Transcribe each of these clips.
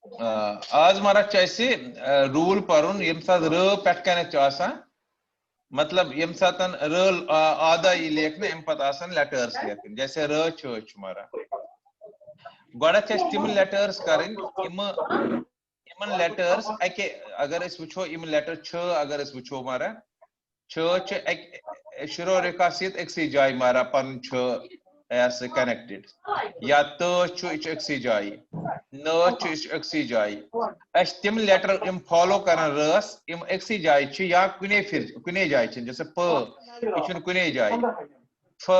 आज मारा चैसे रूल परुन यम साथ र पेट कने चासा मतलब यम साथन र आधा ये लेखने एम पत आसन लेटर्स लेखन जैसे र छ मारा गोड़ा चैस तिम लेटर्स करें इमन लेटर्स अके अगर इस वुचो इम लेटर छ अगर इस वुचो मारा छ एक शुरो रेखा सित एक सी जाय मारा पन छ ऐसे कनेक्टेड या तो छु एक सी जाय न छु एक सी जाय अस तिम लेटर इम फॉलो करन रस इम एक सी जाय छु या कुने जाय छु जैसे प इचुन कुने जाय फ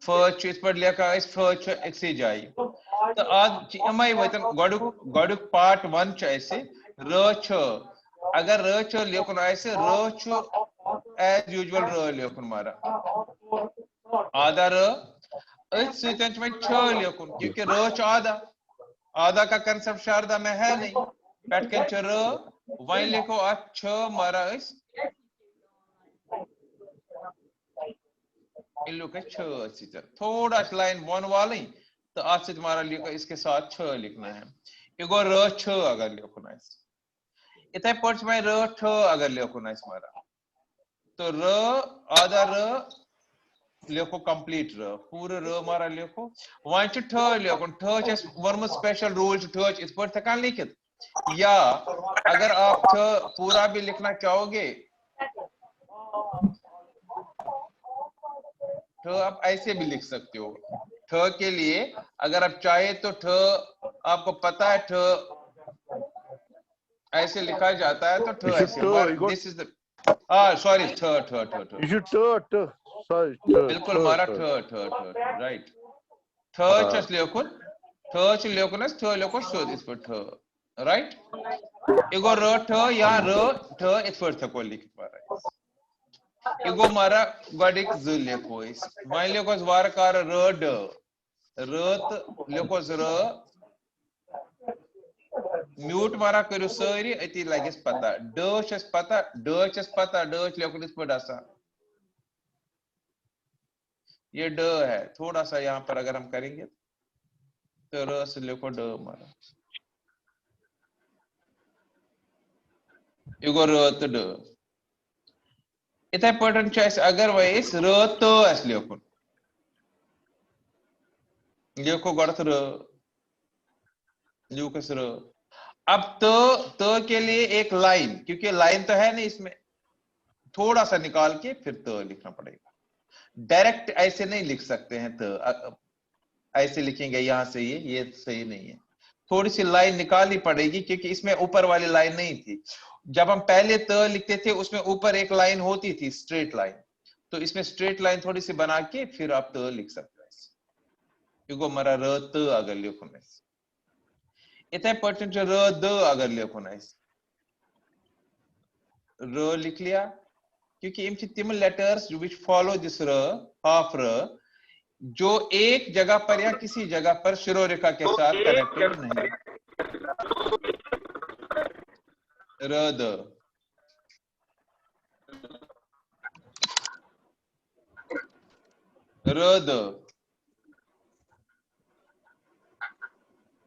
फ छु इस पर लिखा है फ छु एक सी जाय तो आज इमय वतन गडुक पार्ट 1 छु ऐसे र छ अगर र छ लेखन ऐसे र छु एज यूजुअल र लेखन मारा आधा र सतन में छ लेखन क्योंकि र छु आधा का कंसेप्ट शारदा में है नहीं पेटकन छ र वहीं लिखो छ मारा इस इन लोग छ थोड़ा लाइन वन वाली तो आज से तुम्हारा लिखो इसके साथ छ लिखना है एगो र छ अगर लिखना है इतने पर्च में र छ अगर लिखना है हमारा तो र आधा र लिखो कंप्लीट र पूरे र मारा लिखो वहां च ठ लिखो ठ च वर्म स्पेशल रूल ठ इस पर थकान लिखित या अगर आप ठ पूरा भी लिखना चाहोगे ठ आप ऐसे भी लिख सकते हो ठ के लिए अगर आप चाहे तो ठ आपको पता है ठ ऐसे लिखा जाता है तो ठ ऐसे दिस इज द सॉरी ठ ठ ठ ठ you should sorry बिल्कुल मारा ठ ठ ठ राइट ठ चस लेकुन ठ च लेकुन ठ लेको शोध इस पर ठ राइट एगो र ठ या र ठ इस पर थ को लिख पारा एगो मारा गडिक ज लेको इस मान लेको वारकार र ड रत लेको र म्यूट मारा करू सारी अति लगिस पता ड चस पता ड लेको इस पर डासा ये ड है थोड़ा सा यहाँ पर अगर हम करेंगे तो र से लेको ड मारा एगो र तो ड इतना पटन चॉइस अगर वैस र तो अस लेको लेको गड़त र ल्यूकस र अब तो के लिए एक लाइन क्योंकि लाइन तो है नहीं इसमें थोड़ा सा निकाल के फिर तो लिखना पड़ेगा डायरेक्ट ऐसे नहीं लिख सकते हैं तो ऐसे लिखेंगे यहां से ये सही नहीं है थोड़ी सी लाइन निकालनी पड़ेगी क्योंकि इसमें ऊपर वाली लाइन नहीं थी जब हम पहले त लिखते थे उसमें ऊपर एक लाइन होती थी स्ट्रेट लाइन तो इसमें स्ट्रेट लाइन थोड़ी सी बना के फिर आप त लिख सकते हैं क्योंकि हमारा र त अगर लिखो ना इतने परसेंट र द अगर लिखो ना र लिख लिया क्योंकि इन तिम लेटर्स विच फॉलो दिस र हाफ र जो एक जगह पर या किसी जगह पर शिरोरेखा के साथ कनेक्टेड नहीं रद रद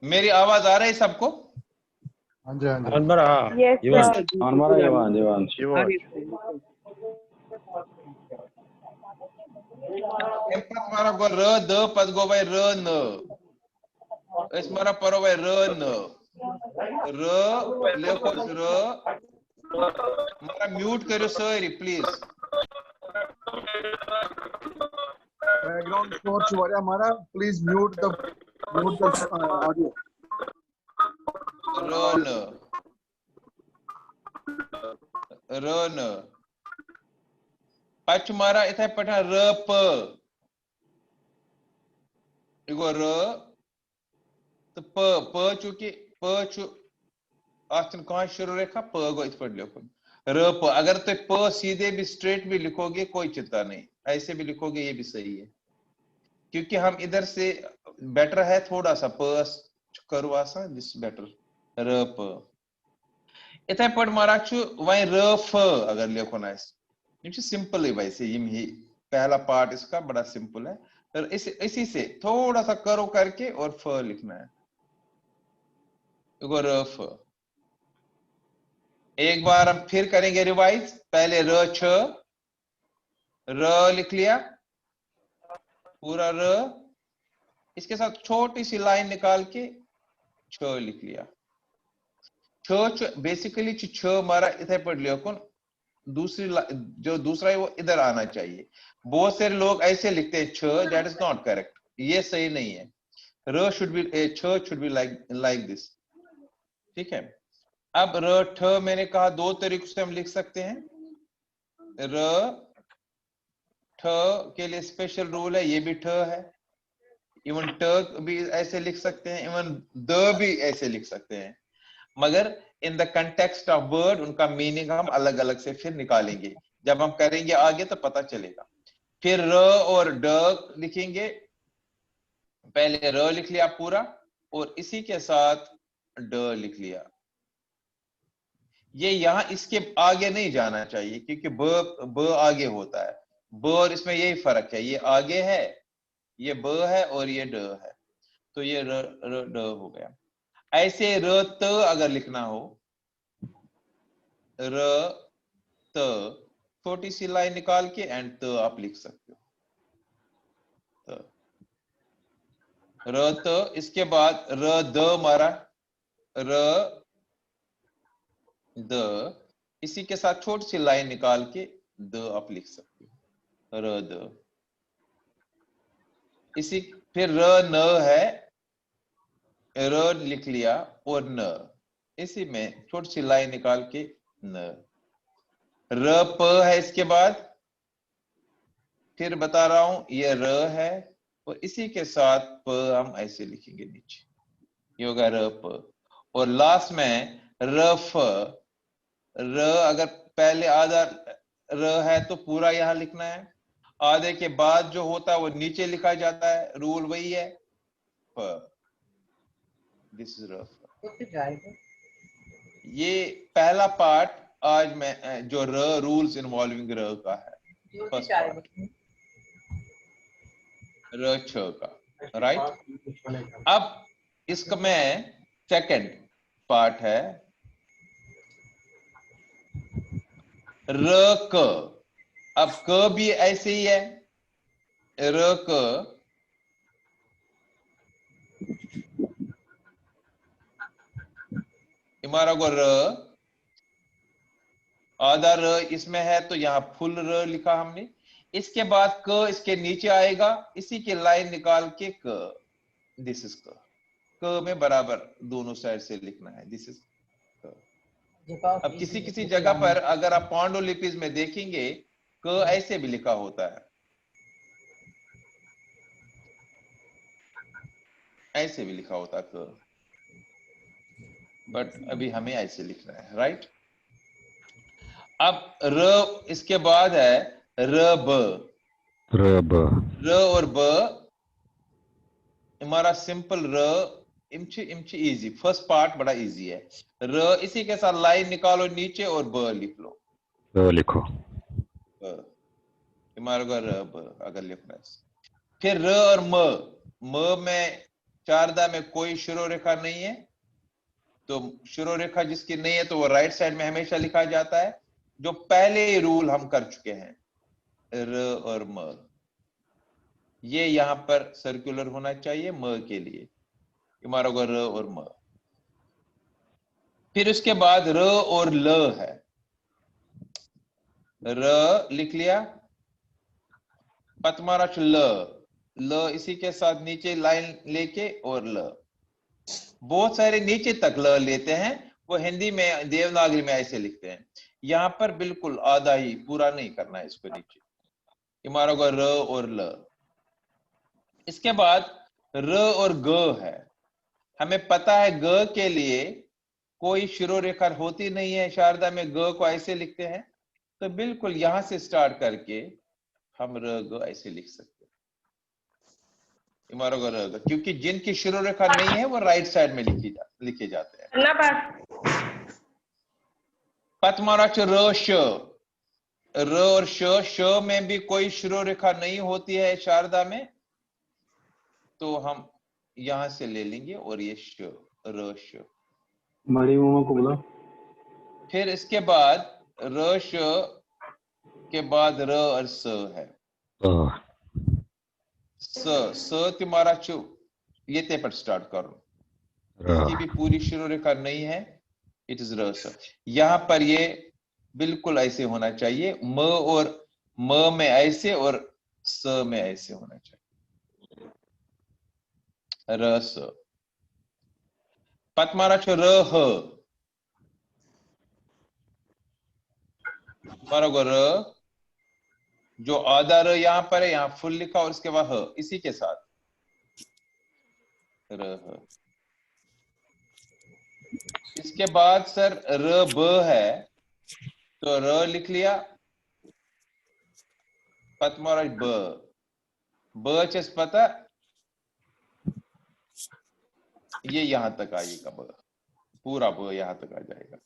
मेरी आवाज आ रही है सबको हाँ जी मारा गो र द पद गो भाई र न इस मारा परो भाई र न र लेखो र मारा म्यूट करो सॉरी प्लीज बैकग्राउंड स्कोर चुवाया हमारा please mute the audio run पच मारा इथे पठा र प इगो र तो प चूंकि प चु आसन कहां शुरू रेखा प गो इस पर लिखो र प अगर तो प सीधे भी स्ट्रेट भी लिखोगे कोई चिंता नहीं ऐसे भी लिखोगे ये भी सही है क्योंकि हम इधर से बेटर है थोड़ा सा प करवा सा दिस बेटर र प इथे पढ़ मारा छु वहीं र फ अगर लिखो ना इस सिंपल है वैसे ही पहला पार्ट इसका बड़ा सिंपल है तो इसी से थोड़ा सा करो करके और फ लिखना है रफ। एक बार हम फिर करेंगे रिवाइज। पहले र छ, र लिख लिया पूरा र, इसके साथ छोटी सी लाइन निकाल के छ लिख लिया। छ बेसिकली छ हमारा इधर पढ़ लिया कौन, दूसरी जो दूसरा है वो इधर आना चाहिए। बहुत सारे लोग ऐसे लिखते हैं छ, दैट इज नॉट करेक्ट, ये सही नहीं है। र शुड बी, छ शुड बी लाइक दिस, ठीक है। अब र ठ मैंने कहा दो तरीकों से हम लिख सकते हैं। र ठ के लिए स्पेशल रूल है, ये भी ठ है। इवन ट भी ऐसे लिख सकते हैं, इवन द भी ऐसे लिख सकते हैं, मगर in the context of word उनका मीनिंग हम अलग अलग से फिर निकालेंगे। जब हम करेंगे आगे तो पता चलेगा। फिर र और ड लिखेंगे। पहले र लिख लिया पूरा और इसी के साथ ड लिख लिया। ये यहां इसके आगे नहीं जाना चाहिए क्योंकि ब आगे होता है। ब और इसमें यही फर्क है, ये आगे है, ये ब है और ये ड है, तो ये र ड हो गया। ऐसे र त अगर लिखना हो, र त छोटी सी लाइन निकाल के एंड त आप लिख सकते हो, त। र त, इसके बाद र द मारा, र द, इसी के साथ छोटी सी लाइन निकाल के द आप लिख सकते हो, र द। इसी फिर र न है, र लिख लिया और न, इसी में छोटी सी लाइन निकाल के न। र प है इसके बाद, फिर बता रहा हूं ये र है और इसी के साथ प हम ऐसे लिखेंगे नीचे, ये होगा र प। और लास्ट में र फ। र अगर पहले आधा र है तो पूरा यहां लिखना है, आधे के बाद जो होता है वो नीचे लिखा जाता है, रूल वही है, फ। दिस इज र फ। ये पहला पार्ट आज मैं जो र रूल्स इन्वॉल्विंग र का है, फर्स्ट पार्ट र छ का, राइट। अब इसका में सेकंड पार्ट है र क। अब क भी ऐसे ही है, र क हमारा को र, आधा र इसमें है तो यहां फुल र लिखा हमने। इसके बाद क इसके नीचे आएगा, इसी की लाइन निकाल के क, दिस इज क में बराबर दोनों साइड से लिखना है, दिस इज क। अब किसी किसी जगह पर अगर आप पांडुलिपि में देखेंगे क ऐसे भी लिखा होता है, ऐसे भी लिखा होता है क, बट अभी हमें ऐसे लिखना है, राइट। अब र इसके बाद है र ब। र और ब हमारा सिंपल र, इमची इमची इजी, फर्स्ट पार्ट बड़ा इजी है। र इसी के साथ लाइन निकालो नीचे और ब लिख लो, ब लिखो, हमारा र ब अगर लिखना है। फिर र और म में चारदा में कोई शुरू रेखा नहीं है, तो शुरू रेखा जिसकी नहीं है तो वो राइट साइड में हमेशा लिखा जाता है, जो पहले रूल हम कर चुके हैं, र और म। ये यहां पर सर्कुलर होना चाहिए म के लिए, हमारा को र और म। फिर उसके बाद र और ल है, र लिख लिया, पतमारा ल इसी के साथ नीचे लाइन लेके और ल। बहुत सारे नीचे तक ल लेते हैं, वो हिंदी में देवनागरी में ऐसे लिखते हैं। यहां पर बिल्कुल आधा ही, पूरा नहीं करना है इसको नीचे, हमारा को र और ल। इसके बाद र और ग है, हमें पता है ग के लिए कोई शुरू रेखा होती नहीं है, शारदा में ग को ऐसे लिखते हैं, तो बिल्कुल यहां से स्टार्ट करके हम र ग ऐसे लिख सकते हैं, हमारा को र ग, क्योंकि जिनकी शुरू रेखा नहीं है वो राइट साइड में लिखे जाते हैं। पतमारा र श, र और श में भी कोई शुरू रेखा नहीं होती है शारदा में, तो हम यहां से ले लेंगे और ये श, र श। बड़ी मम्मा को बुला। फिर इसके बाद र श के बाद र और स है। स तुम्हारा चु ये ते पर स्टार्ट करो, इसकी भी पूरी शुरू रेखा नहीं है, इट इज र स। यहां पर ये बिल्कुल ऐसे होना चाहिए, म और म में ऐसे और स में ऐसे होना चाहिए, र स। पतमारा छो र ह, तुम्हारा को र, जो आधा र यहां पर है, यहां फुल लिखा और उसके बाद ह इसी के साथ र ह। इसके बाद सर र ब है, तो र लिख लिया, पतमारा ब, ब चेस पता, ये यहां तक आएगा, ब पूरा ब यहां तक आ जाएगा।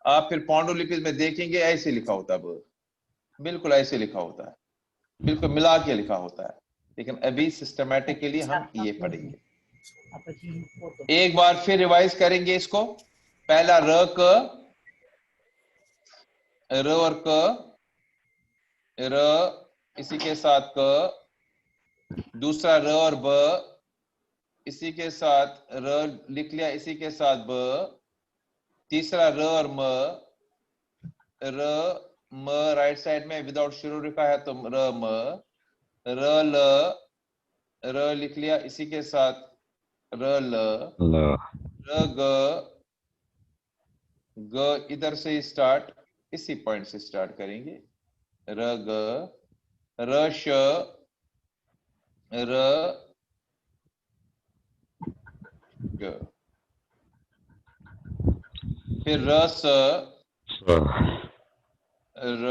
आप फिर पांडुलिपि में देखेंगे ऐसे लिखा होता है ब, बिल्कुल ऐसे लिखा होता है, बिल्कुल मिला के लिखा होता है, लेकिन अभी सिस्टमैटिक के लिए हम ये पढ़ेंगे। एक बार फिर रिवाइज करेंगे इसको। पहला र क, र और क, र इसी के साथ क, दूसरा र और ब इसी के साथ र लिख लिया, इसी के साथ ब, तीसरा र और म, र म राइट साइड में विदाउट शुरू रेखा है तो र म, र ल, र लिख लिया, इसी के साथ र ल, र ग, ग इधर से स्टार्ट, इसी पॉइंट से स्टार्ट करेंगे, र ग, र श, र ग, फिर र स, र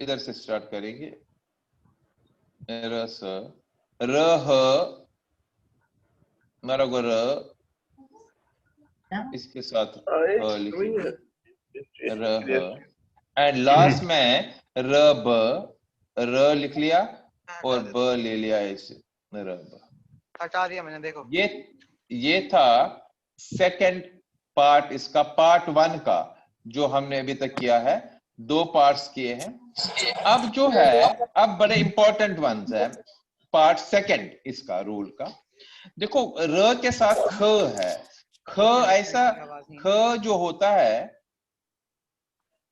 इधर से स्टार्ट करेंगे, र स, र ह, मेरा को र, इसके साथ ह लिखेंगे, र ह, एंड लास्ट में र ब, र लिख लिया और ब ले लिया ऐसे, र ब हटा दिया मैंने, देखो ये था सेकंड पार्ट इसका, पार्ट 1 का जो हमने अभी तक किया है, 2 पार्ट्स किए हैं। अब जो है, अब बड़े इंपॉर्टेंट वंस है, पार्ट सेकंड इसका रूल का। देखो र के साथ ख है, ख ऐसा, ख जो होता है,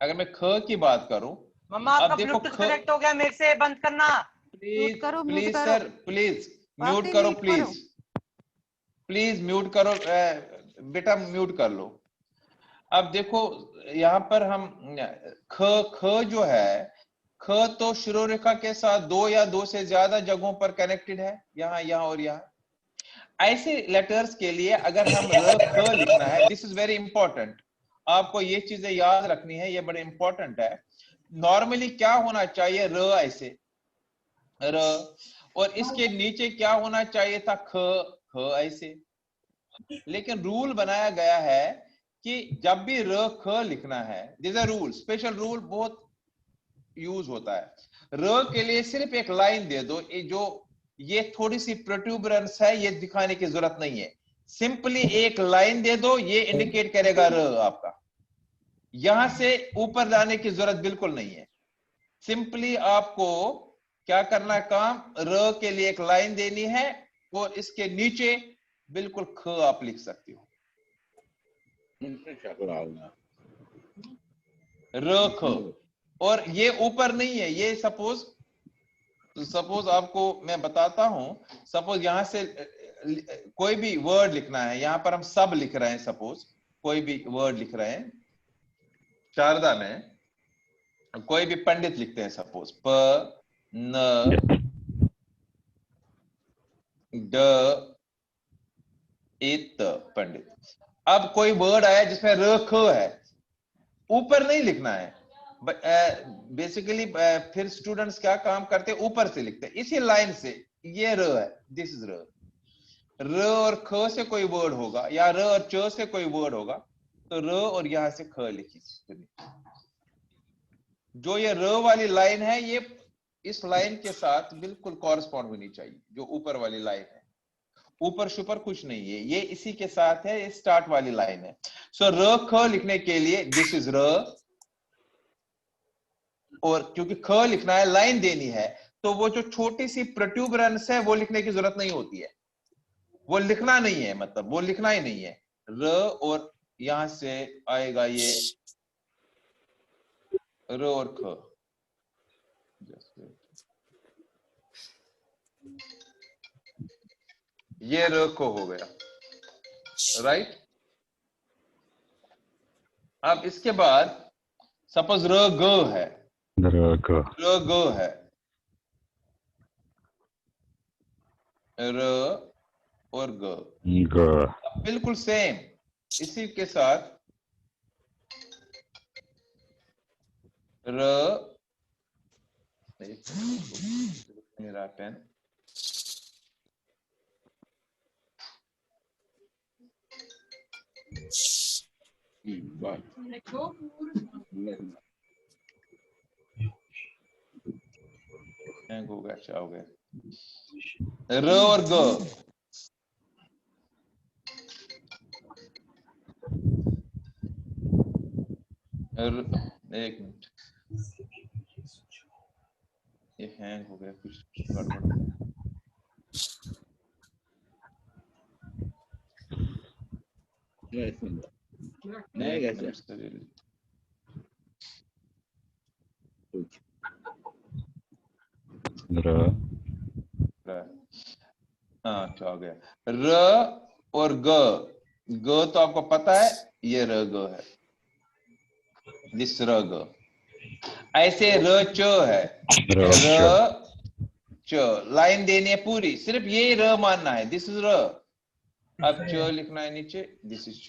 अगर मैं ख की बात करूं, मम्मा आपका अब देखो ब्लूटूथ ख, कनेक्ट हो गया, मेरे से बंद करना। प्लीज करो, म्यूट प्लीज करो। सर, प्लीज म्यूट वाकई करो, म्यूट करो। प्लीज प्लीज म्यूट करो, बेटा म्यूट कर लो। अब देखो यहाँ पर हम ख, ख जो है, ख तो शुरू रेखा के साथ 2 या 2 से ज्यादा जगहों पर कनेक्टेड है, यहाँ यहाँ और यहाँ। ऐसे लेटर्स के लिए अगर हम र ख लिखना है, दिस इज वेरी इंपॉर्टेंट, आपको ये चीजें याद रखनी है, ये बड़े इंपॉर्टेंट है। नॉर्मली क्या होना चाहिए, र ऐसे र, और इसके नीचे क्या होना चाहिए था, ख, ख ऐसे। लेकिन रूल बनाया गया है कि जब भी र ख लिखना है, this a rule, special rule बहुत यूज होता है, र के लिए सिर्फ एक लाइन दे दो, ये थोड़ी सी प्रोट्यूबरेंस है, ये दिखाने की जरूरत नहीं है, सिंपली एक लाइन दे दो, ये इंडिकेट करेगा र आपका, यहां से ऊपर जाने की जरूरत बिल्कुल नहीं है। सिंपली आपको क्या करना है, काम र के लिए एक लाइन देनी है और इसके नीचे बिल्कुल ख आप लिख सकते हो, र ख, और ये ऊपर नहीं है, ये सपोज आपको मैं बताता हूं, सपोज यहां से कोई भी वर्ड लिखना है, यहां पर हम सब लिख रहे हैं, सपोज कोई भी वर्ड लिख रहे हैं, शारदा में कोई भी पंडित लिखते हैं, सपोज प न ड इत पंडित। अब कोई वर्ड आया जिसमें र ख है, ऊपर नहीं लिखना है, बेसिकली फिर स्टूडेंट्स क्या काम करते हैं, ऊपर से लिखते हैं, इसी लाइन से, ये र है, दिस इज र, र और ख से कोई वर्ड होगा या र और च से कोई वर्ड होगा, तो र और यहां से ख लिखी, जो ये र वाली लाइन है, ये इस लाइन के साथ बिल्कुल कॉरेस्पॉन्ड होनी चाहिए, जो ऊपर वाली लाइन है, ऊपर शुपर कुछ नहीं है, ये इसी के साथ है, ये स्टार्ट वाली लाइन है। सो र ख लिखने के लिए दिस इज र, और क्योंकि ख लिखना है, लाइन देनी है, तो वो जो छोटी सी प्रोट्यूबरेंस है वो लिखने की जरूरत नहीं होती है, वो लिखना नहीं है, मतलब वो लिखना ही नहीं है। र और यहां से आएगा ये र और ख, ये र को हो गया, राइट। अब इसके बाद सपोज र ग है, र ग है, र और ग, बिल्कुल सेम इसी के साथ र, मेरा पेन, हैंग हो गया, अच्छा हो गया, र और ग, एक मिनट, ये हैंग हो गया, कुछ गड़बड़ हो गया। हाँ अच्छा हो गया, र और ग, ग तो आपको पता है ये र ग है, दिस र ग। ऐसे र च है, र च, लाइन देनी है पूरी, सिर्फ ये र मानना है, दिस इज र। अब च लिखना है नीचे, दिस इज च,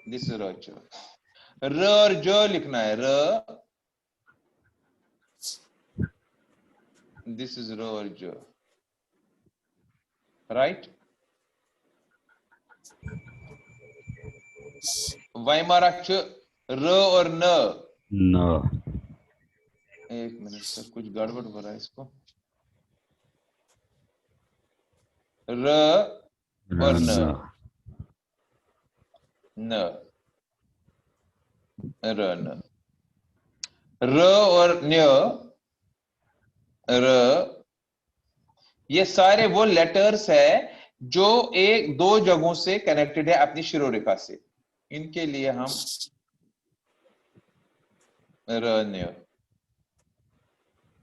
दिस इज र च। र और ज लिखना है, र, दिस इज र और ज, राइट। वाइमारा च, र और न, एक मिनट सर, कुछ गड़बड़ हो रहा है इसको, र और न, न, र न, र और न्य, र, ये सारे वो लेटर्स है जो एक दो जगहों से कनेक्टेड है अपनी शिरोरेखा से, इनके लिए हम र न्य,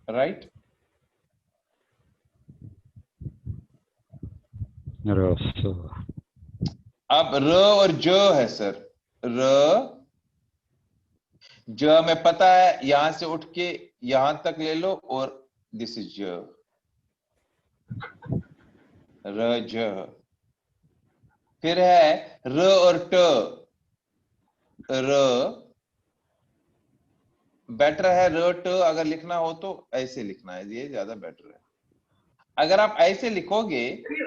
राइट। अब र और ज है सर, र, ज में पता है, यहां से उठ के यहां तक ले लो, और दिस इज ज, र ज। फिर है र और ट, र, बेटर है र ट अगर लिखना हो तो ऐसे लिखना है, ये ज्यादा बेटर है। अगर आप ऐसे लिखोगे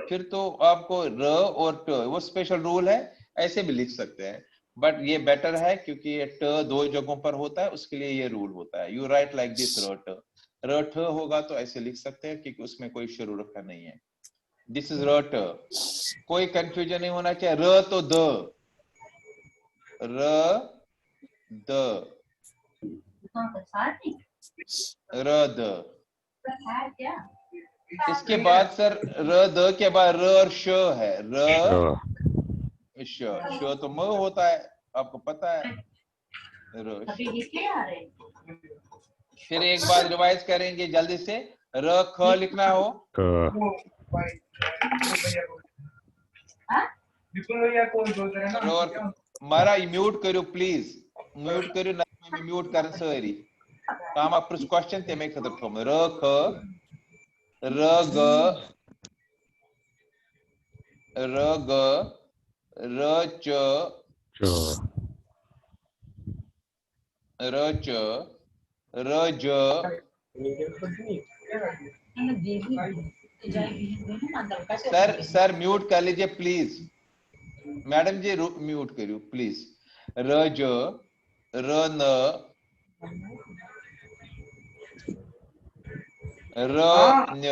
फिर तो आपको र और ट, वो स्पेशल रूल है, ऐसे भी लिख सकते हैं, बट ये बेटर है क्योंकि ये ट दो जगहों पर होता है, उसके लिए ये रूल होता है। यू राइट लाइक दिस, र ट, र ठ होगा तो ऐसे लिख सकते हैं क्योंकि उसमें कोई शुरू रखा नहीं है, दिस इज र ट। कोई कंफ्यूजन नहीं होना चाहिए, र तो द, र द, र द। इसके बाद सर र द के बाद र और श है, र श तो म होता है, आपको पता है, र श। फिर एक बार रिवाइज करेंगे जल्दी से, र ख लिखना हो, मारा म्यूट करो प्लीज, म्यूट करो ना, म्यूट कर सारी काम आप क्वेश्चन तमे खतर थोम, र ख, र ग, र ग, र च, र च, र ज, सर म्यूट कर लीजिए प्लीज, मैडम जी म्यूट करियो प्लीज, र ज, र न, र न्य,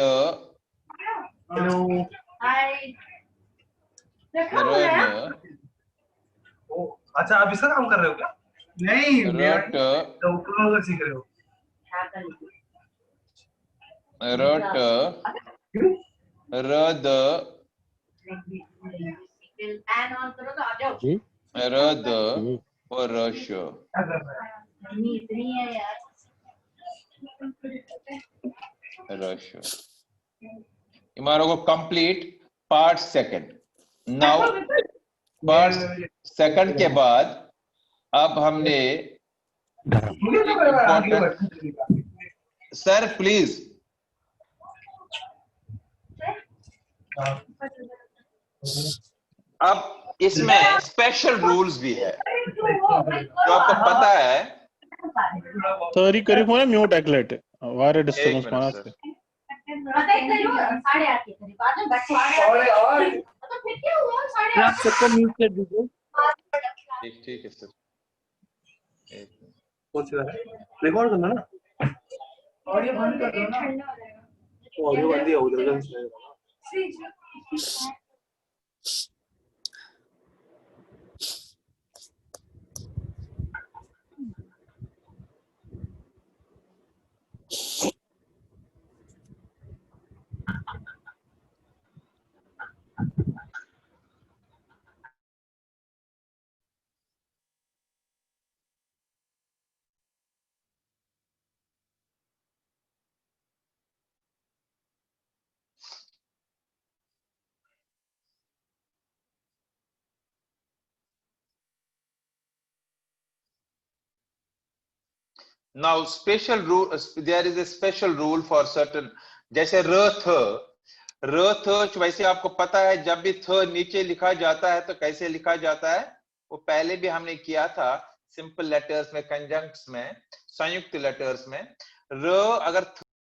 अच्छा, आप इसका काम कर रहे हो क्या? नहीं रोट तो ऊपर सीख रहे हो? रोट रद जी रद और रशो क्या कर रहे हैं? रशो हमारे को complete part second. Now part second के बाद अब हमने मुझे तो लग रहा है आगे इम्पोर्टेंट बढ़- सर प्लीज अब इसमें स्पेशल रूल्स भी है जो आपको पता है। सॉरी करी फोन म्यूट एक्लेट वारे एक डिस्टर्बेंस मिनट माना सर, ठीक है सर, एक मिनट। कौन सी वाला? रिकॉर्ड करना ना, ऑडियो बंद कर दो ना, ऑडियो बंद ही हो उधर से। Now special rule, there is a special rule for certain, जैसे र थ वैसे आपको पता है जब भी थ नीचे लिखा जाता है तो कैसे लिखा जाता है, वो पहले भी हमने किया था सिंपल लेटर्स में, कंजंक्ट्स में, संयुक्त लेटर्स में। र अगर